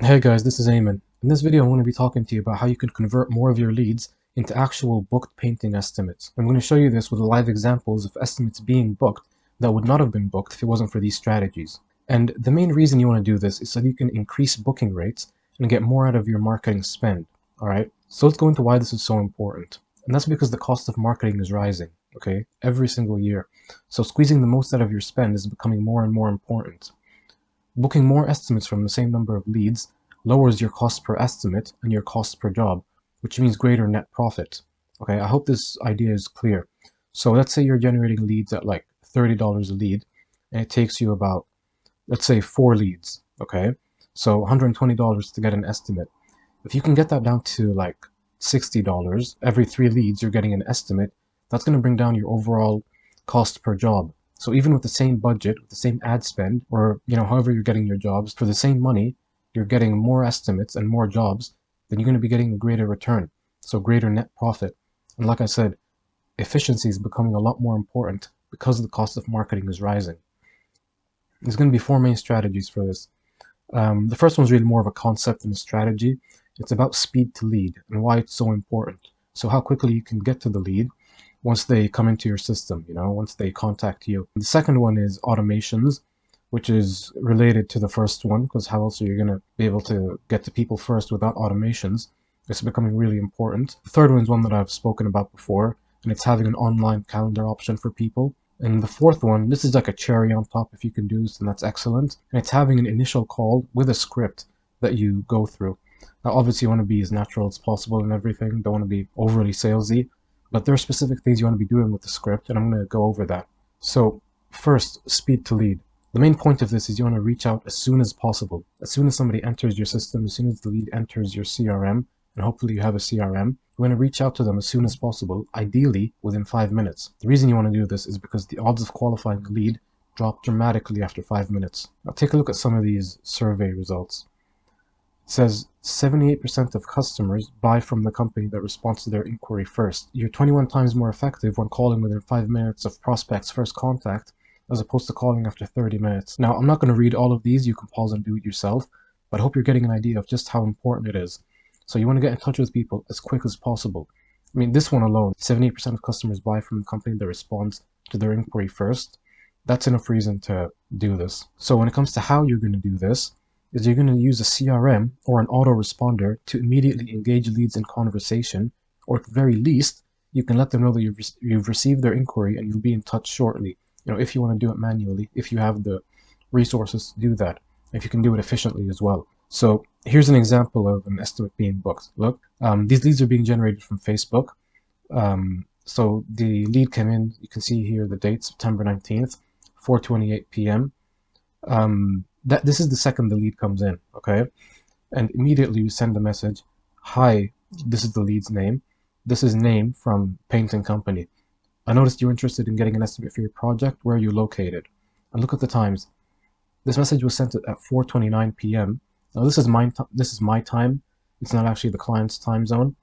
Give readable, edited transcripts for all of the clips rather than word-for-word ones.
Hey guys, this is Eamon. In this video, I'm going to be talking to you about how you can convert more of your leads into actual booked painting estimates. I'm going to show you this with live examples of estimates being booked that would not have been booked if it wasn't for these strategies. And the main reason you want to do this is so that you can increase booking rates and get more out of your marketing spend. Alright, so let's go into why this is so important. And that's because the cost of marketing is rising, okay, every single year. So squeezing the most out of your spend is becoming more and more important. Booking more estimates from the same number of leads lowers your cost per estimate and your cost per job, which means greater net profit. Okay, I hope this idea is clear. So let's say you're generating leads at like $30 a lead, and it takes you about, let's say, 4 leads. Okay, so $120 to get an estimate. If you can get that down to like $60, every 3 leads you're getting an estimate, that's going to bring down your overall cost per job. So even with the same budget, with the same ad spend, or however you're getting your jobs, for the same money, you're getting more estimates and more jobs, then you're going to be getting a greater return. So greater net profit. And like I said, efficiency is becoming a lot more important because the cost of marketing is rising. There's going to be 4 main strategies for this. The first one's really more of a concept than a strategy. It's about speed to lead and why it's so important. So how quickly you can get to the lead once they come into your system, once they contact you. The second one is automations, which is related to the first one, because how else are you going to be able to get to people first without automations? It's becoming really important. The third one is one that I've spoken about before, and it's having an online calendar option for people. And the fourth one, this is like a cherry on top. If you can do this, then that's excellent. And it's having an initial call with a script that you go through. Now, obviously, you want to be as natural as possible and everything. Don't want to be overly salesy, but there are specific things you want to be doing with the script, and I'm going to go over that. So, first, speed to lead. The main point of this is you want to reach out as soon as possible. As soon as somebody enters your system, as soon as the lead enters your CRM, and hopefully you have a CRM, you want to reach out to them as soon as possible, ideally within 5 minutes. The reason you want to do this is because the odds of qualifying a lead drop dramatically after 5 minutes. Now take a look at some of these survey results. It says 78% of customers buy from the company that responds to their inquiry first. You're 21 times more effective when calling within 5 minutes of prospect's first contact as opposed to calling after 30 minutes. Now, I'm not going to read all of these. You can pause and do it yourself, but I hope you're getting an idea of just how important it is. So you want to get in touch with people as quick as possible. I mean, this one alone, 78% of customers buy from the company that responds to their inquiry first. That's enough reason to do this. So when it comes to how you're going to do this, is you're going to use a CRM or an autoresponder to immediately engage leads in conversation, or at the very least, you can let them know that you've received their inquiry and you'll be in touch shortly. If you want to do it manually, if you have the resources to do that, if you can do it efficiently as well. So here's an example of an estimate being booked. Look, these leads are being generated from Facebook. So the lead came in, you can see here the date, September 19th, 4:28 p.m. This is the second the lead comes in, okay? And immediately you send a message, hi, this is the lead's name. This is name from painting company. I noticed you're interested in getting an estimate for your project. Where are you located? And look at the times. This message was sent at 4:29 p.m. Now this is my time. It's not actually the client's time zone.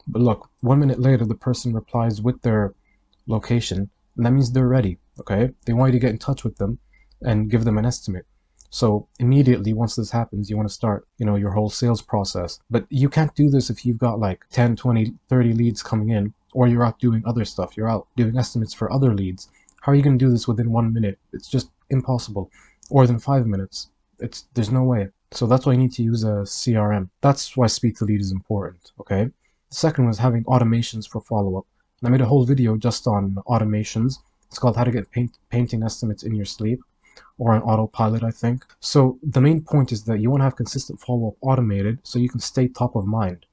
But look, 1 minute later, the person replies with their location, and that means they're ready. Okay, they want you to get in touch with them and give them an estimate. So immediately once this happens, you want to start, your whole sales process. But you can't do this if you've got like 10, 20, 30 leads coming in, or you're out doing other stuff. You're out doing estimates for other leads. How are you going to do this within 1 minute? It's just impossible. Or than 5 minutes. There's no way. So that's why you need to use a CRM. That's why speed to lead is important. Okay. The second was having automations for follow-up. And I made a whole video just on automations. It's called How to Get Painting Estimates in Your Sleep, or on autopilot, I think. So the main point is that you want to have consistent follow-up automated so you can stay top of mind.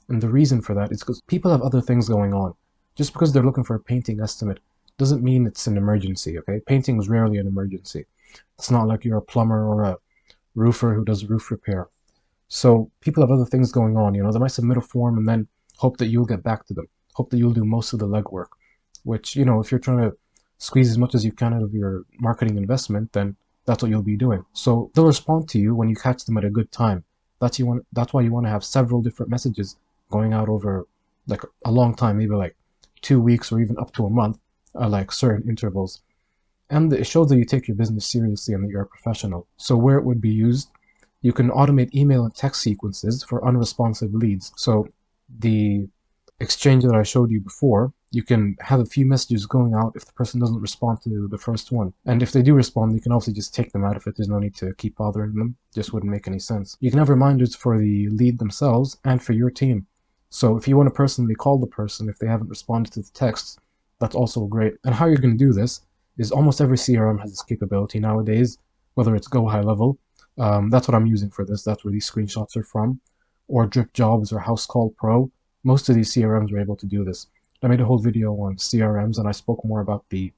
And the reason for that is because people have other things going on. Just because they're looking for a painting estimate doesn't mean it's an emergency, okay? Painting is rarely an emergency. It's not like you're a plumber or a roofer who does roof repair. So people have other things going on, they might submit a form and then hope that you'll get back to them, hope that you'll do most of the legwork, which, if you're trying to squeeze as much as you can out of your marketing investment, then that's what you'll be doing. So they'll respond to you when you catch them at a good time. That's why you want to have several different messages going out over like a long time, maybe like 2 weeks or even up to a month, like certain intervals. And it shows that you take your business seriously and that you're a professional. So where it would be used You can automate email and text sequences for unresponsive leads. So the exchange that I showed you before, you can have a few messages going out if the person doesn't respond to the first one. And if they do respond, you can obviously just take them out of it. There's no need to keep bothering them. Just wouldn't make any sense. You can have reminders for the lead themselves and for your team. So if you want to personally call the person if they haven't responded to the text, that's also great. And how you're going to do this is almost every CRM has this capability nowadays, whether it's Go High Level. That's what I'm using for this. That's where these screenshots are from. Or Drip Jobs or Housecall Pro. Most of these CRMs are able to do this. I made a whole video on CRMs and I spoke more about the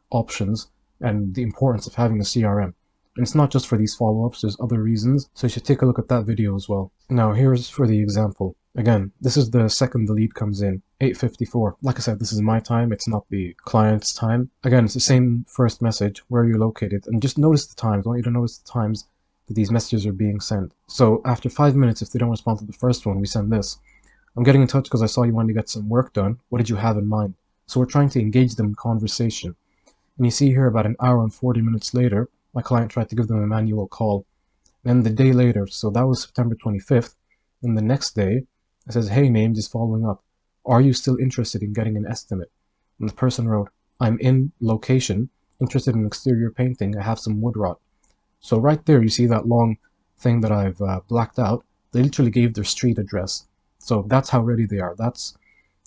options and the importance of having a CRM. And it's not just for these follow-ups, there's other reasons, so you should take a look at that video as well. Now here's for the example. Again, this is the second the lead comes in, 8:54. Like I said, this is my time, it's not the client's time. Again, it's the same first message, where you're located, and just notice the times. I want you to notice the times that these messages are being sent. So after 5 minutes, if they don't respond to the first one, we send this. I'm getting in touch because I saw you wanted to get some work done. What did you have in mind? So we're trying to engage them in conversation. And you see here about an hour and 40 minutes later, my client tried to give them a manual call. Then the day later, so that was September 25th, and the next day, it says, hey name, just following up. Are you still interested in getting an estimate? And the person wrote, I'm in location, interested in exterior painting, I have some wood rot. So right there, you see that long thing that I've blacked out. They literally gave their street address. So that's how ready they are. That's,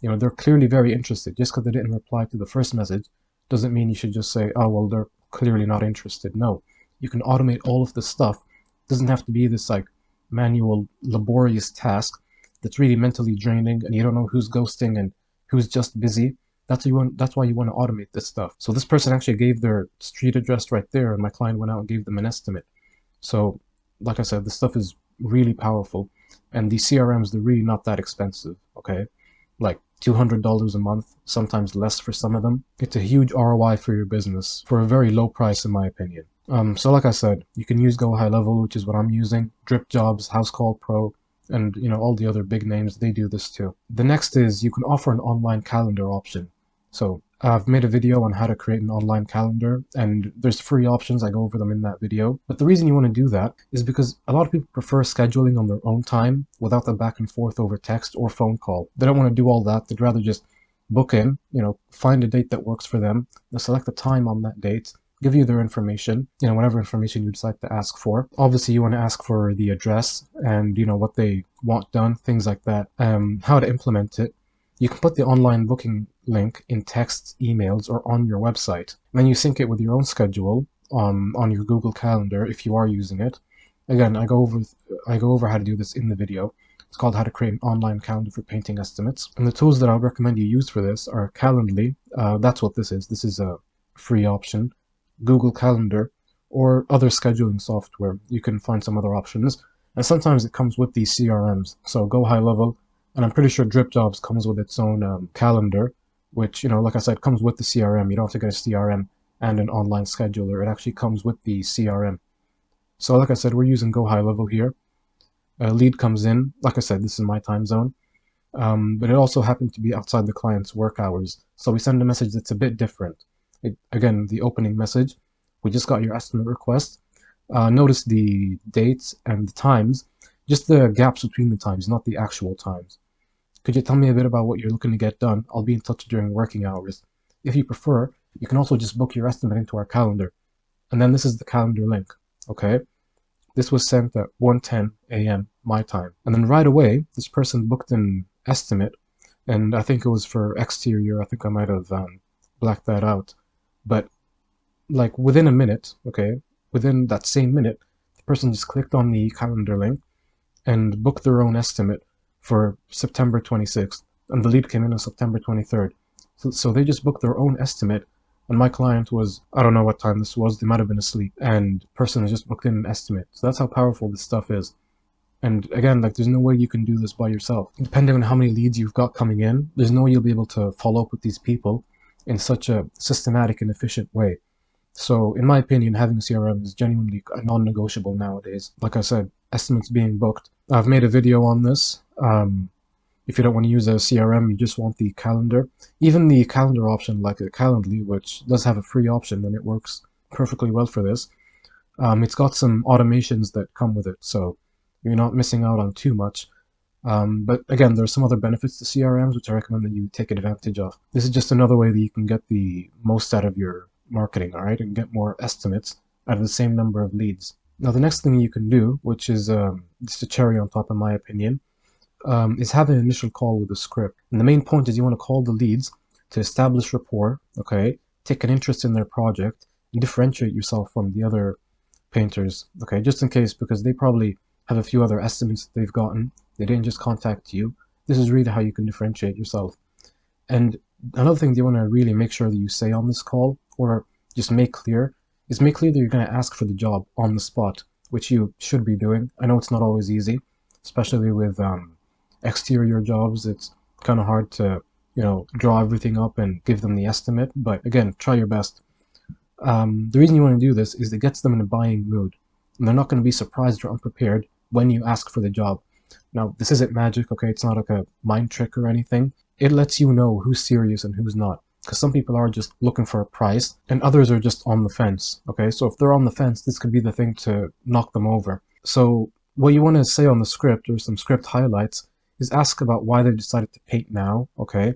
they're clearly very interested. Just because they didn't reply to the first message doesn't mean you should just say, oh, well, they're clearly not interested. No, you can automate all of this stuff. It doesn't have to be this like manual, laborious task that's really mentally draining and you don't know who's ghosting and who's just busy. That's why you want to automate this stuff. So this person actually gave their street address right there and my client went out and gave them an estimate. So like I said, this stuff is really powerful. And these CRMs, they're really not that expensive, okay? Like $200 a month, sometimes less for some of them. It's a huge ROI for your business for a very low price, in my opinion. So like I said, you can use Go High Level, which is what I'm using, Drip Jobs, Housecall Pro, and all the other big names, they do this too. The next is you can offer an online calendar option. So I've made a video on how to create an online calendar and there's free options. I go over them in that video. But the reason you want to do that is because a lot of people prefer scheduling on their own time without the back and forth over text or phone call. They don't want to do all that. They'd rather just book in, find a date that works for them, and select the time on that date, give you their information, whatever information you decide to ask for. Obviously, you want to ask for the address and, what they want done, things like that, how to implement it. You can put the online booking link in texts, emails, or on your website. And then you sync it with your own schedule on your Google Calendar if you are using it. Again, I go over how to do this in the video. It's called How to Create an Online Calendar for Painting Estimates. And the tools that I would recommend you use for this are Calendly. That's what this is. This is a free option. Google Calendar, or other scheduling software. You can find some other options. And sometimes it comes with these CRMs. So Go High Level. And I'm pretty sure Drip Jobs comes with its own calendar, which, like I said, comes with the CRM. You don't have to get a CRM and an online scheduler. It actually comes with the CRM. So like I said, we're using Go High Level here. A lead comes in. Like I said, this is my time zone. But it also happened to be outside the client's work hours. So we send a message that's a bit different. Again, the opening message, we just got your estimate request. Notice the dates and the times, just the gaps between the times, not the actual times. Could you tell me a bit about what you're looking to get done? I'll be in touch during working hours. If you prefer, you can also just book your estimate into our calendar. And then this is the calendar link, okay? This was sent at 1:10 a.m. my time. And then right away, this person booked an estimate, and I think it was for exterior. I think I might have blacked that out. But like within a minute, okay, within that same minute, the person just clicked on the calendar link and booked their own estimate for September 26th, and the lead came in on September 23rd. So they just booked their own estimate, and my client was, I don't know what time this was, they might have been asleep, and the person has just booked in an estimate. So that's how powerful this stuff is. And again, like there's no way you can do this by yourself. Depending on how many leads you've got coming in, there's no way you'll be able to follow up with these people in such a systematic and efficient way. So in my opinion, having a CRM is genuinely non-negotiable nowadays. Like I said, estimates being booked. I've made a video on this. If you don't want to use a CRM, you just want the calendar. Even the calendar option, like a Calendly, which does have a free option and it works perfectly well for this. It's got some automations that come with it, so you're not missing out on too much. But again, there's some other benefits to CRMs which I recommend that you take advantage of. This is just another way that you can get the most out of your marketing, all right, and get more estimates out of the same number of leads. Now, the next thing you can do, which is just a cherry on top in my opinion, is have an initial call with a script. And the main point is you want to call the leads to establish rapport, okay, take an interest in their project, and differentiate yourself from the other painters, okay, just in case, because they probably have a few other estimates that they've gotten. They didn't just contact you. This is really how you can differentiate yourself. And another thing that you want to really make sure that you say on this call, or just make clear, is make clear that you're going to ask for the job on the spot, which you should be doing. I know it's not always easy, especially with exterior jobs. It's kind of hard to, draw everything up and give them the estimate. But again, try your best. The reason you want to do this is it gets them in a buying mood, and they're not going to be surprised or unprepared when you ask for the job. Now, this isn't magic, okay? It's not like a mind trick or anything. It lets you know who's serious and who's not, because some people are just looking for a price, and others are just on the fence, okay? So if they're on the fence, this could be the thing to knock them over. So what you want to say on the script, or some script highlights, is ask about why they decided to paint now, okay?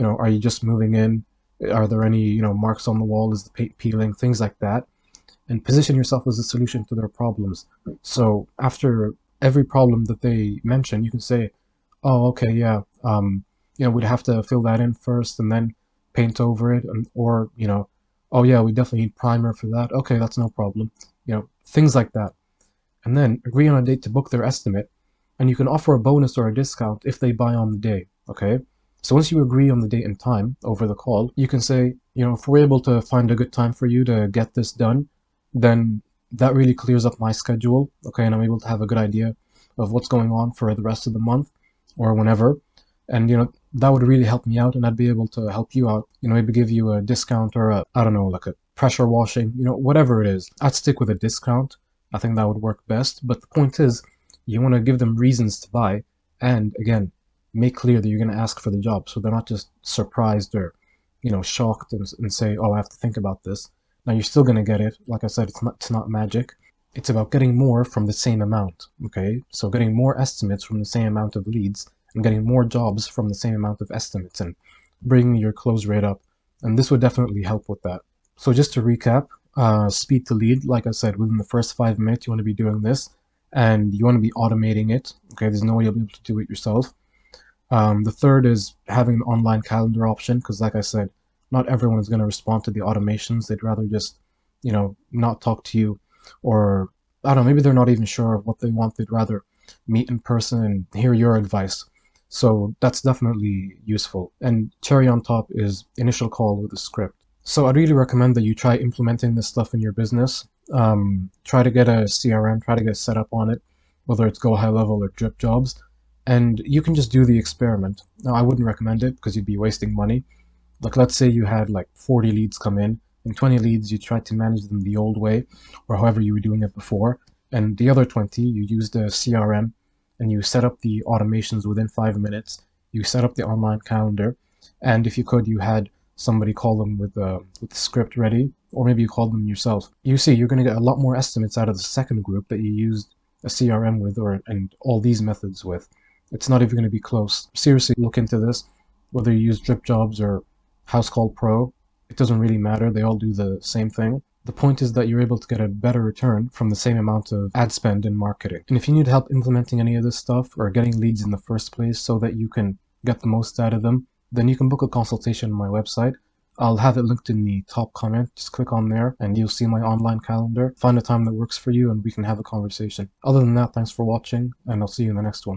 Are you just moving in? Are there any, marks on the wall? Is the paint peeling? Things like that. And position yourself as a solution to their problems. So after every problem that they mention, you can say, oh, okay, yeah, we'd have to fill that in first and then paint over it. Or, oh, yeah, we definitely need primer for that. Okay, that's no problem. Things like that. And then agree on a date to book their estimate. And you can offer a bonus or a discount if they buy on the day, okay? So once you agree on the date and time over the call, you can say, if we're able to find a good time for you to get this done, then that really clears up my schedule, okay? And I'm able to have a good idea of what's going on for the rest of the month or whenever. And, that would really help me out, and I'd be able to help you out, maybe give you a discount or I don't know, like a pressure washing, whatever it is. I'd stick with a discount. I think that would work best. But the point is, you want to give them reasons to buy, and again, make clear that you're going to ask for the job, so they're not just surprised or, shocked and say, oh, I have to think about this. Now, you're still going to get it. Like I said, it's not magic. It's about getting more from the same amount, okay? So getting more estimates from the same amount of leads and getting more jobs from the same amount of estimates and bringing your close rate up. And this would definitely help with that. So just to recap, speed to lead, like I said, within the first 5 minutes, you want to be doing this, and you want to be automating it, okay? There's no way you'll be able to do it yourself. The third is having an online calendar option, because like I said, not everyone is going to respond to the automations. They'd rather just, not talk to you, or I don't know, maybe they're not even sure of what they want. They'd rather meet in person and hear your advice. So that's definitely useful. And cherry on top is initial call with a script. So I'd really recommend that you try implementing this stuff in your business. Try to get a CRM, try to get set up on it, whether it's Go High Level or Drip Jobs. And you can just do the experiment. Now, I wouldn't recommend it because you'd be wasting money. Like, let's say you had like 40 leads come in, and 20 leads you tried to manage them the old way, or however you were doing it before. And the other 20, you used a CRM and you set up the automations within 5 minutes. You set up the online calendar. And if you could, you had somebody call them with the script ready, or maybe you called them yourself. You see, you're going to get a lot more estimates out of the second group that you used a CRM with, and all these methods with. It's not even going to be close. Seriously, look into this. Whether you use Drip Jobs or House Call Pro, it doesn't really matter. They all do the same thing. The point is that you're able to get a better return from the same amount of ad spend in marketing. And if you need help implementing any of this stuff or getting leads in the first place so that you can get the most out of them, then you can book a consultation on my website. I'll have it linked in the top comment. Just click on there and you'll see my online calendar. Find a time that works for you and we can have a conversation. Other than that, thanks for watching, and I'll see you in the next one.